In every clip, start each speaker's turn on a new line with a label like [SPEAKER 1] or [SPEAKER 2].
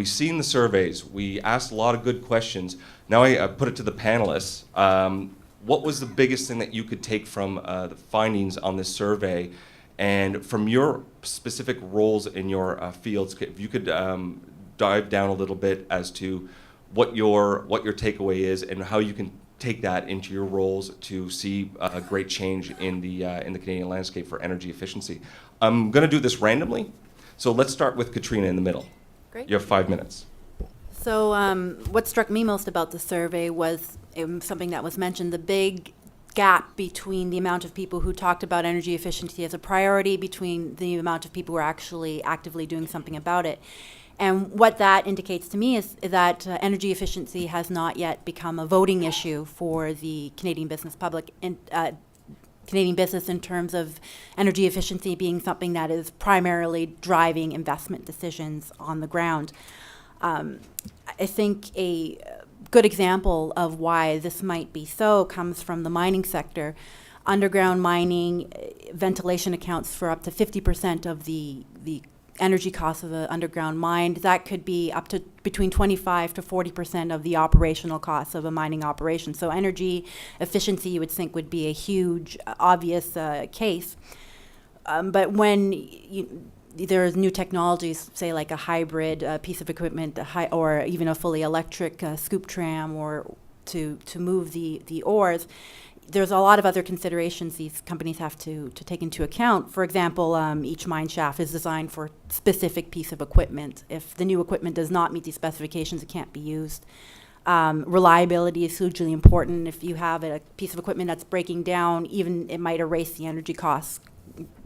[SPEAKER 1] we've seen the surveys. We asked a lot of good questions. Now I put it to the panelists. What was the biggest thing that you could take from the findings on this survey? And from your specific roles in your fields, if you could dive down a little bit as to what your takeaway is and how you can take that into your roles to see a great change in the Canadian landscape for energy efficiency. I'm going to do this randomly, so let's start with Katrina in the middle.
[SPEAKER 2] Great.
[SPEAKER 1] You have 5 minutes.
[SPEAKER 2] So what struck me most about the survey was something that was mentioned, the big gap between the amount of people who talked about energy efficiency as a priority between the amount of people who are actually actively doing something about it. And what that indicates to me is that energy efficiency has not yet become a voting issue for the Canadian business public, Canadian business in terms of energy efficiency being something that is primarily driving investment decisions on the ground. I think a good example of why this might be so comes from the mining sector. Underground mining, ventilation accounts for up to 50% of the energy costs of an underground mine. That could be up to between 25 to 40% of the operational costs of a mining operation. So energy efficiency, you would think, would be a huge, obvious case. But when there's new technologies, say like a hybrid piece of equipment, or even a fully electric scoop tram, or to move the ores, there's a lot of other considerations these companies have to take into account. For example, each mine shaft is designed for a specific piece of equipment. If the new equipment does not meet these specifications, it can't be used. Reliability is hugely important. If you have a piece of equipment that's breaking down, even it might erase the energy costs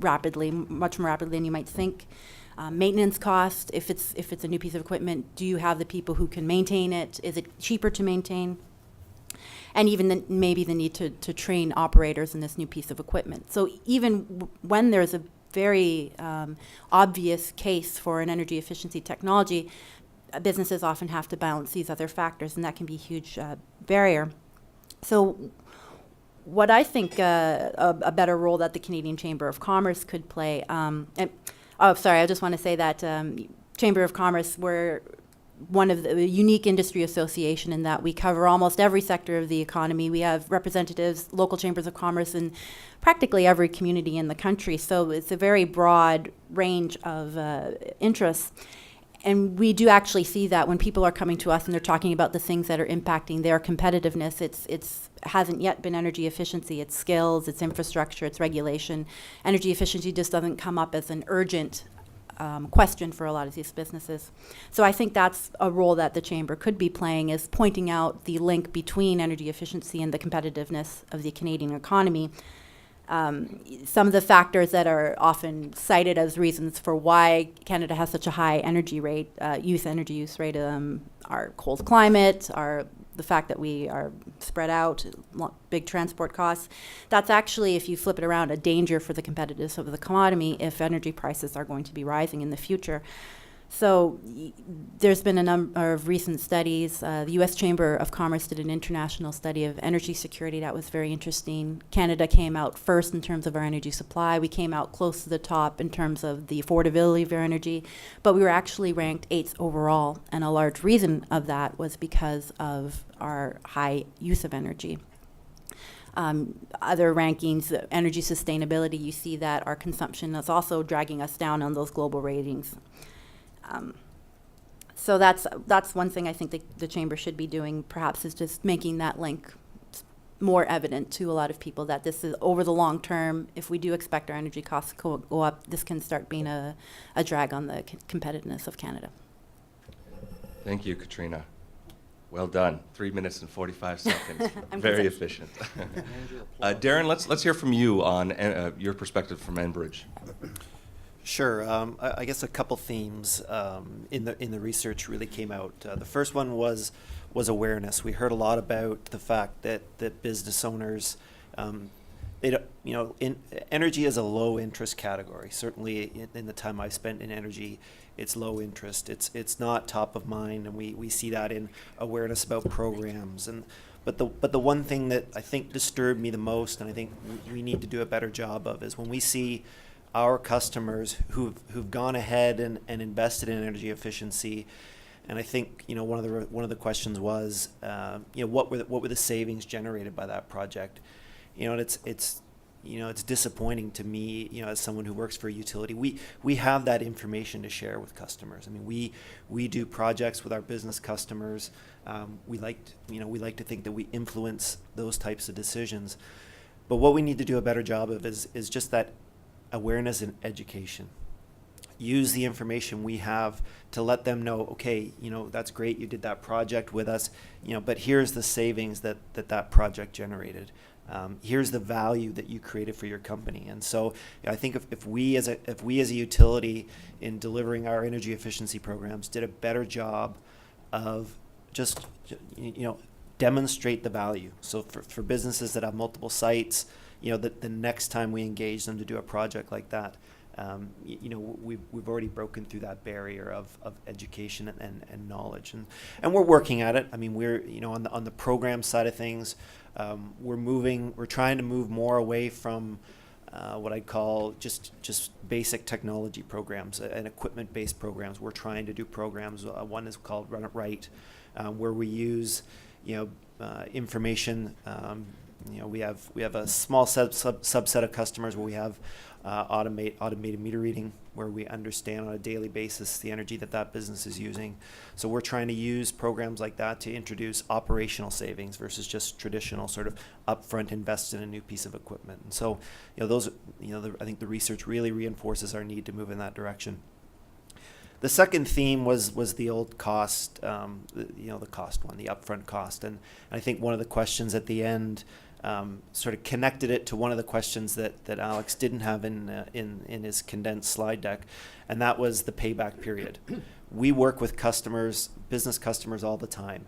[SPEAKER 2] rapidly, much more rapidly than you might think. Maintenance cost, if it's a new piece of equipment, do you have the people who can maintain it? Is it cheaper to maintain? And even maybe the need to train operators in this new piece of equipment. So even when there's a very obvious case for an energy efficiency technology, businesses often have to balance these other factors, and that can be a huge barrier. So what I think a better role that the Canadian Chamber of Commerce could play, I just want to say that Chamber of Commerce, we're one of the unique industry association in that we cover almost every sector of the economy. We have representatives, local chambers of commerce in practically every community in the country. So it's a very broad range of interests. And we do actually see that when people are coming to us and they're talking about the things that are impacting their competitiveness, it's hasn't yet been energy efficiency. It's skills, it's infrastructure, it's regulation. Energy efficiency just doesn't come up as an urgent question for a lot of these businesses. So I think that's a role that the Chamber could be playing, is pointing out the link between energy efficiency and the competitiveness of the Canadian economy. Some of the factors that are often cited as reasons for why Canada has such a high energy rate, energy use rate, are cold climate, are the fact that we are spread out, big transport costs. That's actually, if you flip it around, a danger for the competitiveness of the economy if energy prices are going to be rising in the future. So there's been a number of recent studies. The U.S. Chamber of Commerce did an international study of energy security that was very interesting. Canada came out first in terms of our energy supply. We came out close to the top in terms of the affordability of our energy, but we were actually ranked 8th overall, and a large reason of that was because of our high use of energy. Other rankings, energy sustainability, you see that our consumption is also dragging us down on those global ratings. So that's one thing I think the Chamber should be doing, perhaps, is just making that link more evident to a lot of people, that this is over the long term. If we do expect our energy costs to go up, this can start being a drag on the competitiveness of Canada.
[SPEAKER 1] Thank you, Katrina. Well done. 3 minutes and 45 seconds.
[SPEAKER 2] I'm
[SPEAKER 1] Very efficient. Darren, let's hear from you on your perspective from Enbridge.
[SPEAKER 3] Sure. I guess a couple themes in the research really came out. The first one was awareness. We heard a lot about the fact that business owners, energy is a low interest category. Certainly in the time I've spent in energy, it's low interest. It's not top of mind, and we see that in awareness about programs. But the one thing that I think disturbed me the most, and I think we need to do a better job of, is when we see our customers who've gone ahead and invested in energy efficiency, And I think, you know, one of the questions was, you know, what were the savings generated by that project? You know, and it's you know, it's disappointing to me, you know, as someone who works for a utility. We have that information to share with customers. I mean, we do projects with our business customers. We like to think that we influence those types of decisions. But what we need to do a better job of is just that awareness and education. Use the information we have to let them know, okay, you know, that's great, you did that project with us, you know, but here's the savings that project generated. Here's the value that you created for your company. And so I think if we as a utility in delivering our energy efficiency programs did a better job of just, you know, demonstrate the value. So for businesses that have multiple sites, you know, the next time we engage them to do a project like that, you know, we've already broken through that barrier of education and knowledge, and we're working at it. I mean, we're, you know, on the program side of things, we're trying to move more away from what I'd call just basic technology programs and equipment-based programs. We're trying to do programs. One is called Run It Right, where we use, you know, information. You know, we have a small subset of customers where we have automated meter reading, where we understand on a daily basis the energy that business is using. So we're trying to use programs like that to introduce operational savings versus just traditional sort of upfront invest in a new piece of equipment. And so, you know, those, you know, I think the research really reinforces our need to move in that direction. The second theme was the old cost, you know, the cost one, the upfront cost, and I think one of the questions at the end sort of connected it to one of the questions that Alex didn't have in his condensed slide deck, and that was the payback period. We work with customers, business customers, all the time,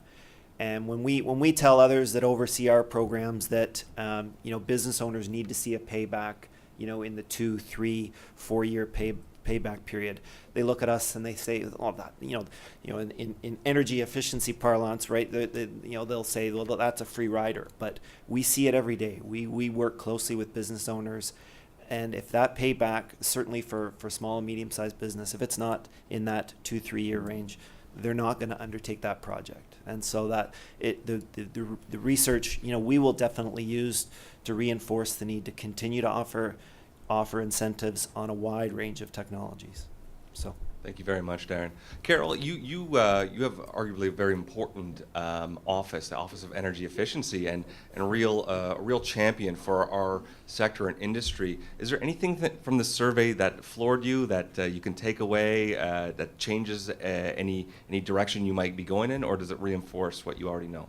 [SPEAKER 3] and when we tell others that oversee our programs that you know, business owners need to see a payback, you know, in the 2, 3, 4 year payback period, they look at us and they say, "Oh, that, you know, in energy efficiency parlance, right? You know, they'll say, well, that's a free rider." But we see it every day. We work closely with business owners, and if that payback, certainly for small and medium-sized business, if it's not in that 2-3 year range, they're not going to undertake that project. And so that the research, you know, we will definitely use to reinforce the need to continue to offer incentives on a wide range of technologies. So
[SPEAKER 1] Thank you very much, Darren. Carol, you have arguably a very important office, the Office of Energy Efficiency, and a real champion for our sector and industry. Is there anything from the survey that floored you, that you can take away, that changes any direction you might be going in, or does it reinforce what you already know?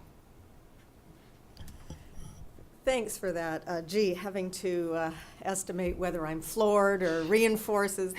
[SPEAKER 4] Thanks for that. Gee, having to estimate whether I'm floored or reinforces,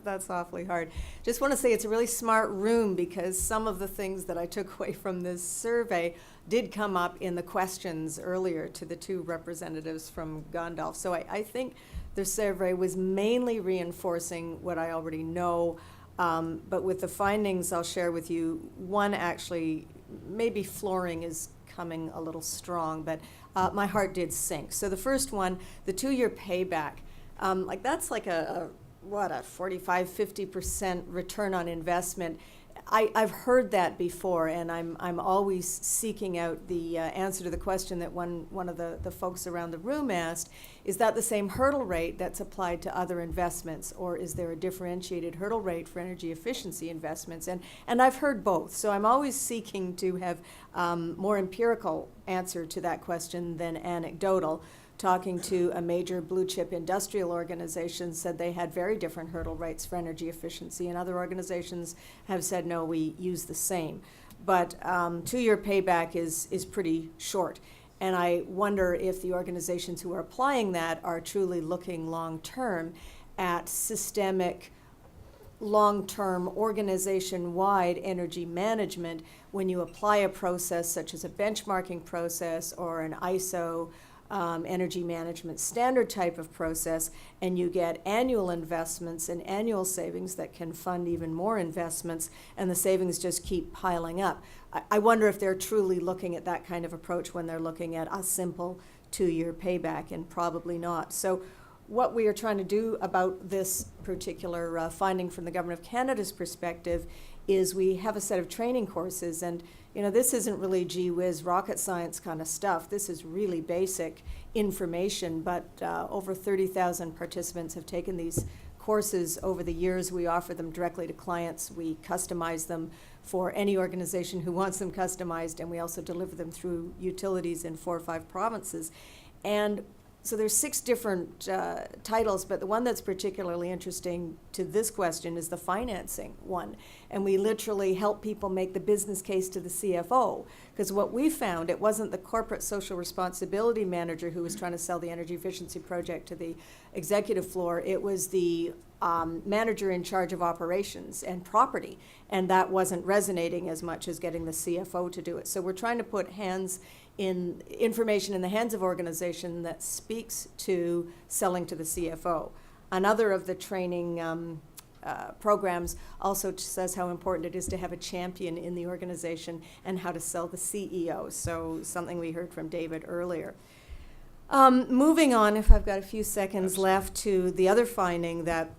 [SPEAKER 4] that's awfully hard. Just want to say it's a really smart room, because some of the things that I took away from this survey did come up in the questions earlier to the two representatives from Gondalf. So I think the survey was mainly reinforcing what I already know, but with the findings I'll share with you, one actually, maybe flooring is coming a little strong, but my heart did sink. So the first one, the 2-year payback, like that's like a 45-50% return on investment. I've heard that before, and I'm always seeking out the answer to the question that one of the folks around the room asked: is that the same hurdle rate that's applied to other investments, or is there a differentiated hurdle rate for energy efficiency investments? And I've heard both, so I'm always seeking to have more empirical answer to that question than anecdotal. Talking to a major blue chip industrial organization said they had very different hurdle rates for energy efficiency, and other organizations have said, no, we use the same. But 2-year payback is pretty short. And I wonder if the organizations who are applying that are truly looking long-term at systemic, long-term, organization-wide energy management when you apply a process such as a benchmarking process or an ISO energy management standard type of process, and you get annual investments and annual savings that can fund even more investments, and the savings just keep piling up. I wonder if they're truly looking at that kind of approach when they're looking at a simple 2-year payback, and probably not. So what we are trying to do about this particular finding from the Government of Canada's perspective is we have a set of training courses, and this isn't really gee whiz rocket science kind of stuff. This is really basic information, but over 30,000 participants have taken these courses over the years. We offer them directly to clients. We customize them for any organization who wants them customized, and we also deliver them through utilities in 4 or 5 provinces. And so there's 6 different titles, but the one that's particularly interesting to this question is the financing one. And we literally help people make the business case to the CFO. Because what we found, it wasn't the corporate social responsibility manager who was trying to sell the energy efficiency project to the executive floor. It was the manager in charge of operations and property. And that wasn't resonating as much as getting the CFO to do it. So we're trying to put information in the hands of organization that speaks to selling to the CFO. Another of the training programs also says how important it is to have a champion in the organization and how to sell the CEO. So something we heard from David earlier. Moving on, if I've got a few seconds left, to the other finding that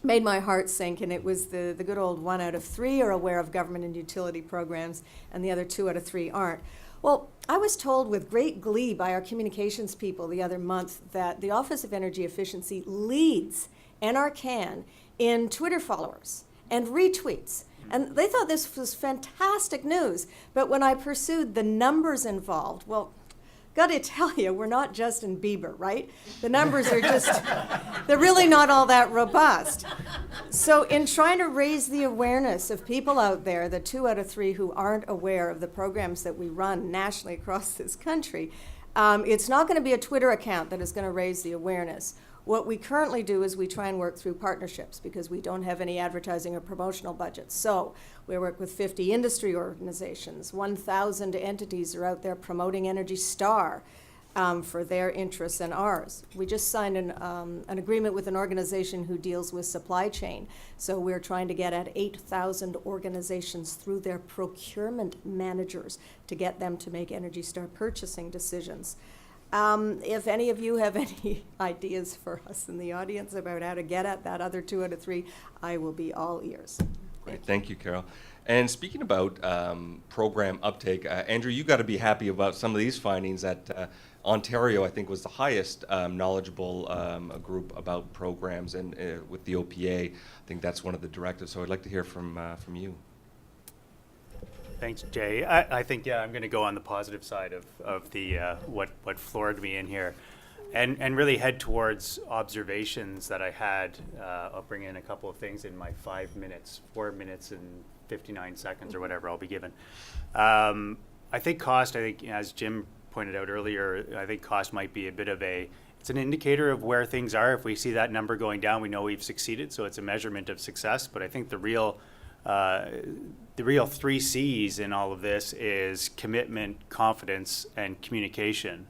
[SPEAKER 4] made my heart sink, and it was the good old 1 out of 3 are aware of government and utility programs, and the other 2 out of 3 aren't. Well, I was told with great glee by our communications people the other month that the Office of Energy Efficiency leads NRCan in Twitter followers and retweets. And they thought this was fantastic news. But when I pursued the numbers involved, well, got to tell you, we're not Justin Bieber, right? The numbers are just, they're really not all that robust. So in trying to raise the awareness of people out there, the 2 out of 3 who aren't aware of the programs that we run nationally across this country, it's not going to be a Twitter account that is going to raise the awareness. What we currently do is we try and work through partnerships because we don't have any advertising or promotional budgets. So we work with 50 industry organizations. 1,000 entities are out there promoting Energy Star for their interests and ours. We just signed an agreement with an organization who deals with supply chain. So we're trying to get at 8,000 organizations through their procurement managers to get them to make Energy Star purchasing decisions. If any of you have any ideas for us in the audience about how to get at that other 2 out of 3, I will be all ears.
[SPEAKER 1] Great, thank you, Carol. And speaking about program uptake, Andrew, you got to be happy about some of these findings that Ontario, I think, was the highest knowledgeable group about programs, and with the OPA, I think that's one of the directives. So I'd like to hear from you.
[SPEAKER 5] Thanks, Jay. I think, I'm going to go on the positive side of the what floored me in here, and really head towards observations that I had. I'll bring in a couple of things in my 4 minutes and 59 seconds or whatever I'll be given. I think cost, as Jim pointed out earlier, I think cost might be a bit of it's an indicator of where things are. If we see that number going down, we know we've succeeded, so it's a measurement of success. But I think the real 3 C's in all of this is commitment, confidence, and communication,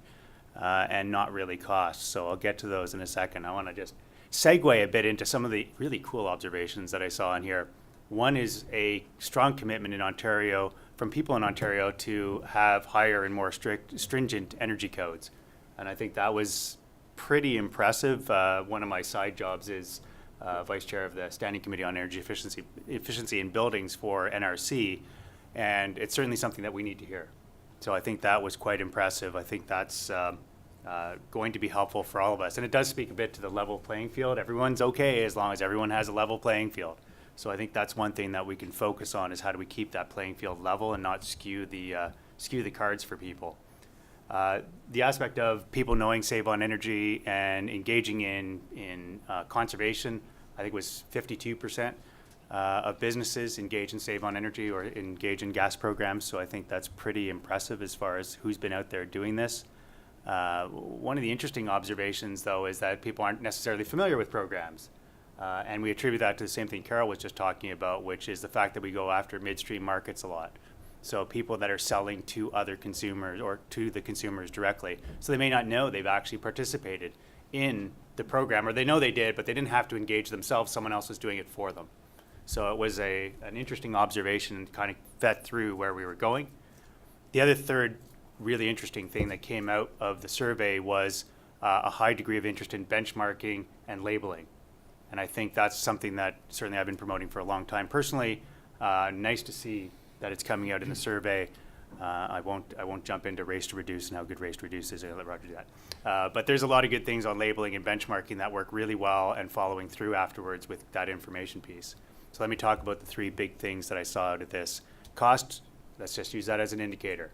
[SPEAKER 5] and not really cost. So I'll get to those in a second. I want to just segue a bit into some of the really cool observations that I saw in here. One is a strong commitment in Ontario from people in Ontario to have higher and more stringent energy codes. And I think that was pretty impressive. One of my side jobs is Vice Chair of the Standing Committee on Energy Efficiency in Buildings for NRC, and it's certainly something that we need to hear. So I think that was quite impressive. I think that's going to be helpful for all of us. And it does speak a bit to the level playing field. Everyone's okay as long as everyone has a level playing field. So I think that's one thing that we can focus on, is how do we keep that playing field level and not skew the cards for people. The aspect of people knowing save on energy and engaging in conservation, I think was 52% of businesses engage in save on energy or engage in gas programs. So I think that's pretty impressive as far as who's been out there doing this. One of the interesting observations, though, is that people aren't necessarily familiar with programs. And we attribute that to the same thing Carol was just talking about, which is the fact that we go after midstream markets a lot. So people that are selling to other consumers or to the consumers directly. So they may not know they've actually participated in the program, or they know they did, but they didn't have to engage themselves. Someone else was doing it for them. So it was an interesting observation and kind of vet through where we were going. The other third really interesting thing that came out of the survey was a high degree of interest in benchmarking and labeling. And I think that's something that certainly I've been promoting for a long time personally. Nice to see that it's coming out in the survey. I won't jump into race to reduce and how good race to reduce is. I'll let Roger do that. But there's a lot of good things on labeling and benchmarking that work really well and following through afterwards with that information piece. So let me talk about the three big things that I saw out of this. Cost, let's just use that as an indicator.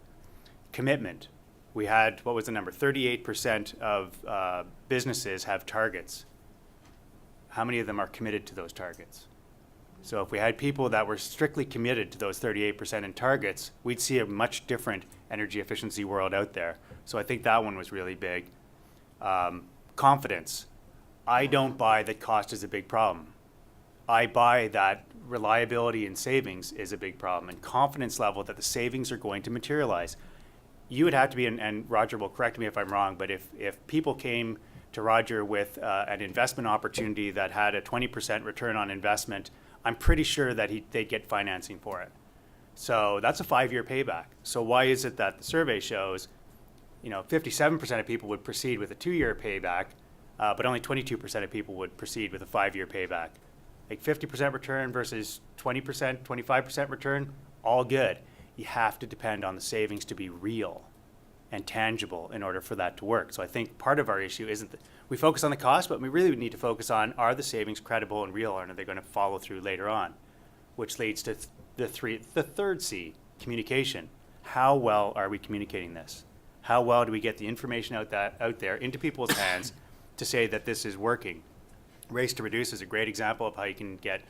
[SPEAKER 5] Commitment. We had, what was the number? 38% of businesses have targets. How many of them are committed to those targets? So if we had people that were strictly committed to those 38% in targets, we'd see a much different energy efficiency world out there. So I think that one was really big. Confidence. I don't buy that cost is a big problem. I buy that reliability and savings is a big problem, and confidence level that the savings are going to materialize. You would have to be, and Roger will correct me if I'm wrong, but if people came to Roger with an investment opportunity that had a 20% return on investment, I'm pretty sure that they'd get financing for it. So that's a 5-year payback. So why is it that the survey shows, 57% of people would proceed with a 2-year payback, but only 22% of people would proceed with a 5-year payback? Like 50% return versus 20%, 25% return, all good. You have to depend on the savings to be real and tangible in order for that to work. So I think part of our issue isn't that we focus on the cost, but we really need to focus on, are the savings credible and real, and are they going to follow through later on? Which leads to the third C, communication. How well are we communicating this? How well do we get the information out there into people's hands to say that this is working? Race to Reduce is a great example of how you can get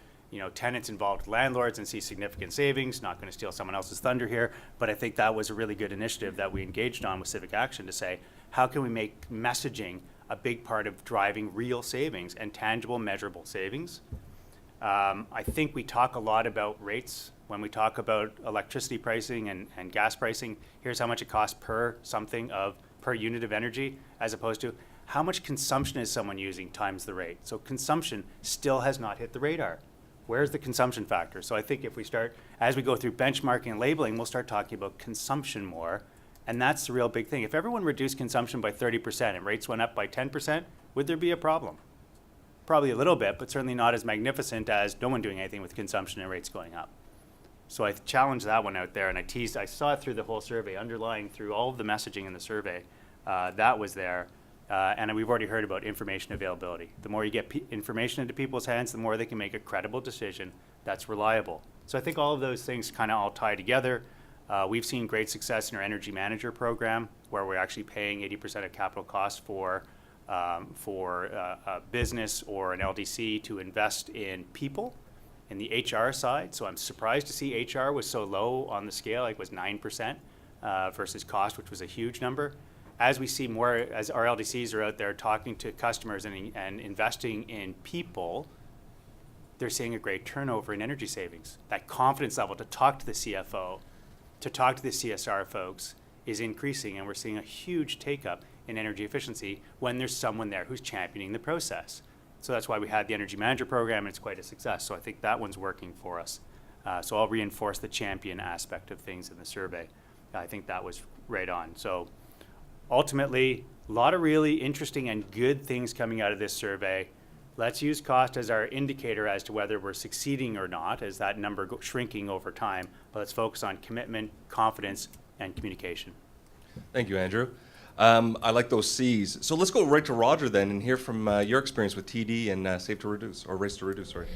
[SPEAKER 5] tenants involved with landlords and see significant savings. Not going to steal someone else's thunder here, but I think that was a really good initiative that we engaged on with Civic Action to say, how can we make messaging a big part of driving real savings and tangible, measurable savings? I think we talk a lot about rates when we talk about electricity pricing and gas pricing. Here's how much it costs per unit of energy, as opposed to how much consumption is someone using times the rate. So consumption still has not hit the radar. Where's the consumption factor? So I think if we start, as we go through benchmarking and labeling, we'll start talking about consumption more. And that's the real big thing. If everyone reduced consumption by 30% and rates went up by 10%, would there be a problem? Probably a little bit, but certainly not as magnificent as no one doing anything with consumption and rates going up. So I challenged that one out there, and I saw it through the whole survey, underlying through all of the messaging in the survey. That was there. And we've already heard about information availability. The more you get information into people's hands, the more they can make a credible decision that's reliable. So I think all of those things kind of all tie together. We've seen great success in our Energy Manager program, where we're actually paying 80% of capital costs for a business or an LDC to invest in people in the HR side. So I'm surprised to see HR was so low on the scale, like it was 9% versus cost, which was a huge number. As we see more, as our LDCs are out there talking to customers and investing in people, they're seeing a great turnover in energy savings. That confidence level to talk to the CFO, to talk to the CSR folks is increasing, and we're seeing a huge take-up in energy efficiency when there's someone there who's championing the process. So that's why we had the Energy Manager program, and it's quite a success. So I think that one's working for us. So I'll reinforce the champion aspect of things in the survey. I think that was right on. So ultimately, a lot of really interesting and good things coming out of this survey. Let's use cost as our indicator as to whether we're succeeding or not, as that number shrinking over time. But let's focus on commitment, confidence, and communication.
[SPEAKER 1] Thank you, Andrew. I like those C's. So let's go right to Roger then and hear from your experience with TD and Save to Reduce, or Race to Reduce, sorry.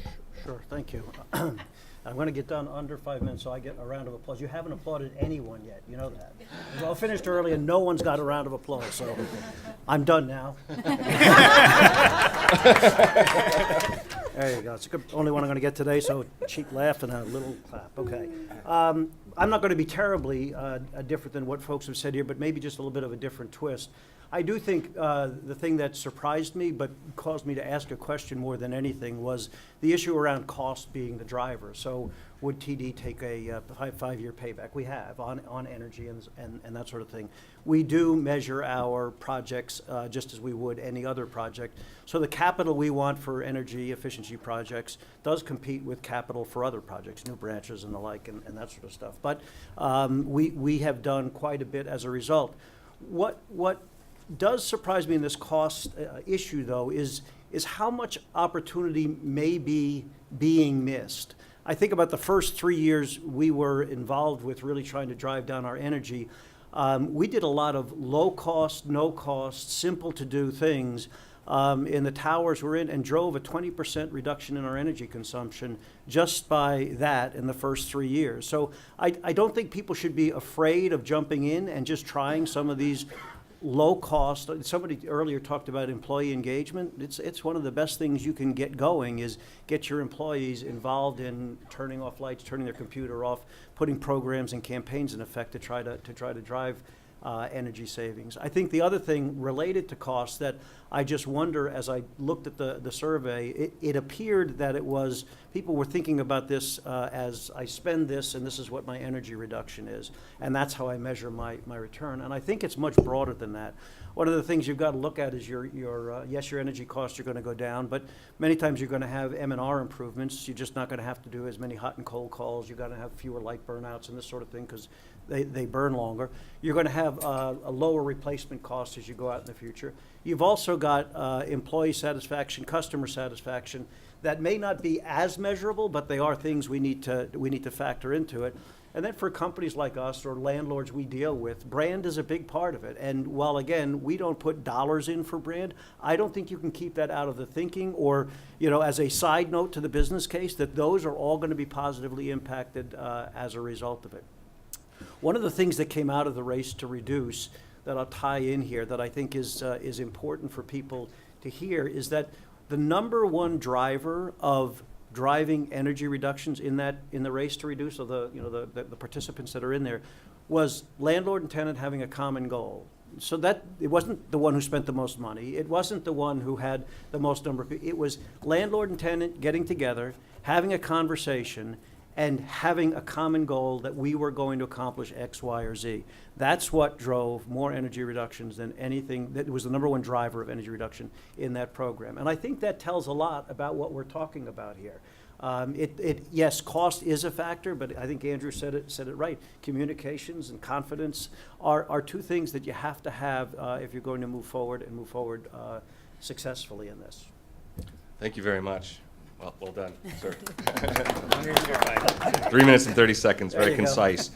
[SPEAKER 6] Sure, thank you. I'm going to get done under 5 minutes, so I get a round of applause. You haven't applauded anyone yet, you know that. We all finished early, and no one's got a round of applause, so I'm done now. There you go. It's the only one I'm going to get today, so cheap laugh and a little clap. Okay. I'm not going to be terribly different than what folks have said here, but maybe just a little bit of a different twist. I do think the thing that surprised me but caused me to ask a question more than anything was the issue around cost being the driver. So would TD take a 5-year payback? We have on energy and that sort of thing. We do measure our projects just as we would any other project. So the capital we want for energy efficiency projects does compete with capital for other projects, new branches and the like, and that sort of stuff. But we have done quite a bit as a result. What does surprise me in this cost issue, though, is how much opportunity may be being missed. I think about the first 3 years we were involved with really trying to drive down our energy. We did a lot of low cost, no cost, simple to do things in the towers we're in, and drove a 20% reduction in our energy consumption just by that in the first 3 years. So I don't think people should be afraid of jumping in and just trying some of these low cost. Somebody earlier talked about employee engagement. It's one of the best things you can get going, is get your employees involved in turning off lights, turning their computer off, putting programs and campaigns in effect to try to drive energy savings. I think the other thing related to costs that I just wonder, as I looked at the survey, it appeared that it was, people were thinking about this as I spend this and this is what my energy reduction is, and that's how I measure my return. And I think it's much broader than that. One of the things you've got to look at is yes, your energy costs are going to go down, but many times you're going to have M&R improvements. You're just not going to have to do as many hot and cold calls. You're going to have fewer light burnouts and this sort of thing because they burn longer. You're going to have a lower replacement cost as you go out in the future. You've also got employee satisfaction, customer satisfaction that may not be as measurable, but they are things we need to factor into it. And then for companies like us or landlords we deal with, brand is a big part of it. And while, again, we don't put dollars in for brand, I don't think you can keep that out of the thinking, or, as a side note to the business case, that those are all going to be positively impacted as a result of it. One of the things that came out of the race to reduce that I'll tie in here that I think is important for people to hear is that the number one driver of driving energy reductions in the race to reduce, or the participants that are in there, was landlord and tenant having a common goal. So that it wasn't the one who spent the most money. It wasn't the one who had the most number of people. It was landlord and tenant getting together, having a conversation, and having a common goal that we were going to accomplish X, Y, or Z. That's what drove more energy reductions than anything. That was the number one driver of energy reduction in that program. And I think that tells a lot about what we're talking about here. Yes, cost is a factor, but I think Andrew said it right. Communications and confidence are two things that you have to have if you're going to move forward successfully in this.
[SPEAKER 1] Thank you very much. Well done, sir. 3 minutes and 30 seconds, very concise.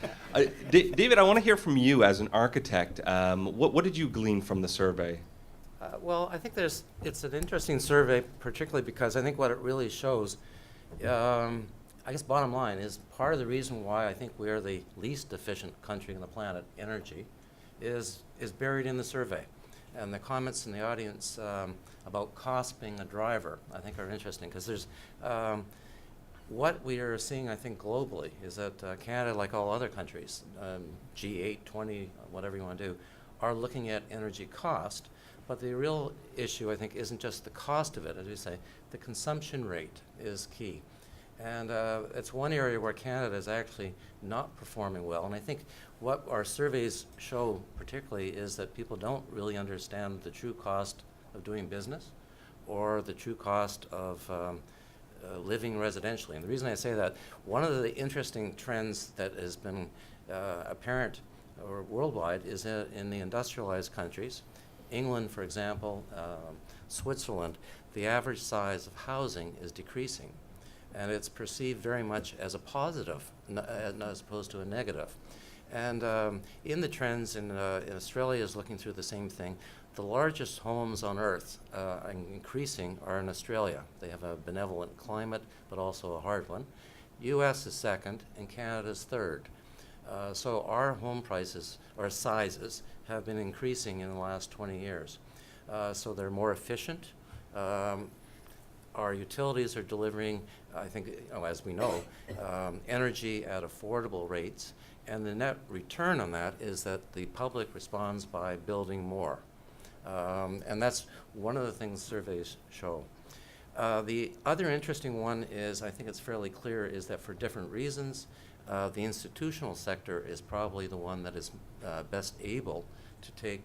[SPEAKER 1] David, I want to hear from you as an architect. What did you glean from the survey?
[SPEAKER 7] Well, I think it's an interesting survey, particularly because I think what it really shows, I guess bottom line is part of the reason why I think we are the least efficient country on the planet, energy, is buried in the survey. And the comments in the audience about cost being a driver, I think, are interesting, because there's what we are seeing, I think, globally is that Canada, like all other countries, G8, 20, whatever you want to do, are looking at energy cost. But the real issue, I think, isn't just the cost of it, as we say. The consumption rate is key. And it's one area where Canada is actually not performing well. And I think what our surveys show particularly is that people don't really understand the true cost of doing business or the true cost of living residentially. And the reason I say that, one of the interesting trends that has been apparent or worldwide is in the industrialized countries. England, for example, Switzerland, the average size of housing is decreasing. And it's perceived very much as a positive, as opposed to a negative. And in the trends in Australia is looking through the same thing. The largest homes on Earth, increasing, are in Australia. They have a benevolent climate, but also a hard one. U.S. is second, and Canada is third. So our home prices, or sizes, have been increasing in the last 20 years. So they're more efficient. Our utilities are delivering, I think, as we know, energy at affordable rates, and the net return on that is that the public responds by building more. And that's one of the things surveys show. The other interesting one is, I think it's fairly clear, is that for different reasons, the institutional sector is probably the one that is best able to take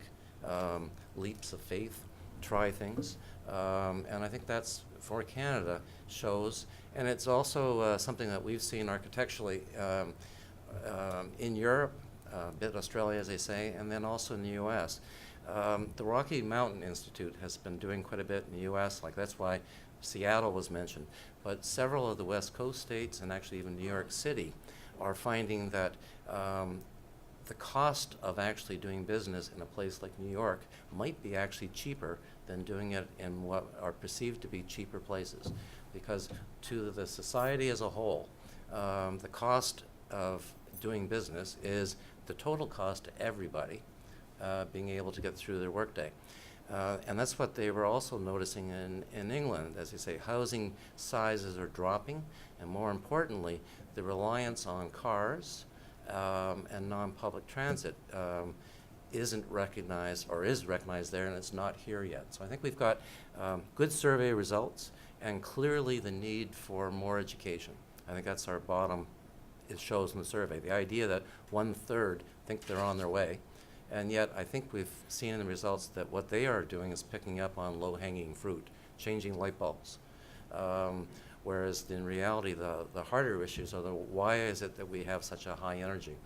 [SPEAKER 7] leaps of faith, try things, and I think that's, for Canada, shows, and it's also something that we've seen architecturally in Europe, a bit Australia, as they say, and then also in the U.S. The Rocky Mountain Institute has been doing quite a bit in the U.S., like that's why Seattle was mentioned, but several of the West Coast states and actually even New York City are finding that the cost of actually doing business in a place like New York might be actually cheaper than doing it in what are perceived to be cheaper places. Because to the society as a whole, the cost of doing business is the total cost to everybody being able to get through their workday. And that's what they were also noticing in England. As you say, housing sizes are dropping, and more importantly, the reliance on cars and non-public transit isn't recognized, or is recognized there, and it's not here yet. So I think we've got good survey results, and clearly the need for more education. I think that's our bottom, it shows in the survey. The idea that 1/3 think they're on their way, and yet I think we've seen in the results that what they are doing is picking up on low-hanging fruit, changing light bulbs. Whereas in reality, the harder issues are the why is it that we have such a high energy?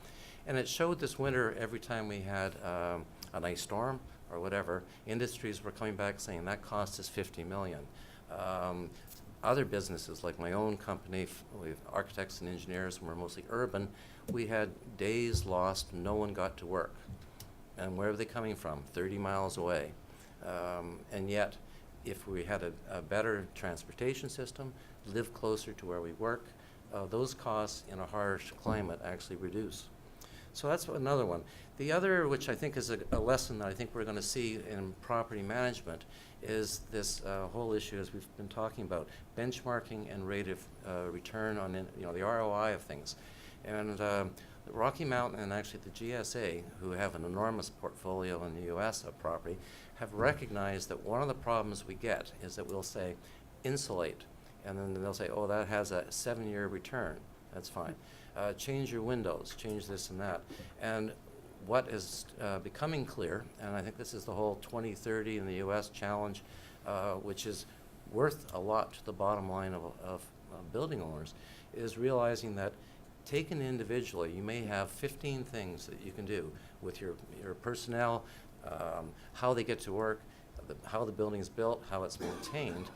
[SPEAKER 7] And it showed this winter every time we had an ice storm or whatever, industries were coming back saying that cost us $50 million. Other businesses, like my own company, with architects and engineers, and we're mostly urban, we had days lost, no one got to work. And where are they coming from? 30 miles away. And yet, if we had a better transportation system, live closer to where we work, those costs in a harsh climate actually reduce. So that's another one. The other, which I think is a lesson that I think we're going to see in property management, is this whole issue, as we've been talking about, benchmarking and rate of return on the ROI of things. And Rocky Mountain and actually the GSA, who have an enormous portfolio in the U.S. of property, have recognized that one of the problems we get is that we'll say insulate, and then they'll say, oh, that has a 7-year return. That's fine. Change your windows, change this and that. And what is becoming clear, and I think this is the whole 2030 in the U.S. challenge, which is worth a lot to the bottom line of building owners, is realizing that taken individually, you may have 15 things that you can do with your personnel, how they get to work, how the building is built, how it's maintained.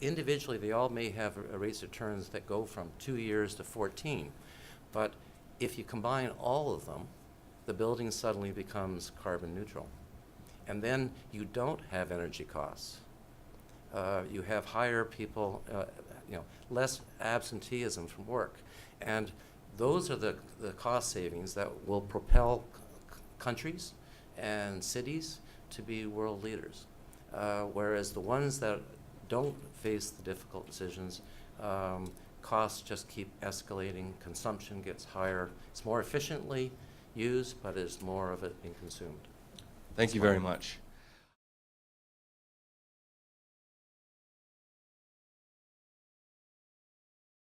[SPEAKER 7] Individually, they all may have rates of returns that go from 2 years to 14. But if you combine all of them, the building suddenly becomes carbon neutral. And then you don't have energy costs. You have higher people, less absenteeism from work. And those are the cost savings that will propel countries and cities to be world leaders. Whereas the ones that don't face the difficult decisions, costs just keep escalating, consumption gets higher. It's more efficiently used, but there's more of it being consumed.
[SPEAKER 1] Thank you very much.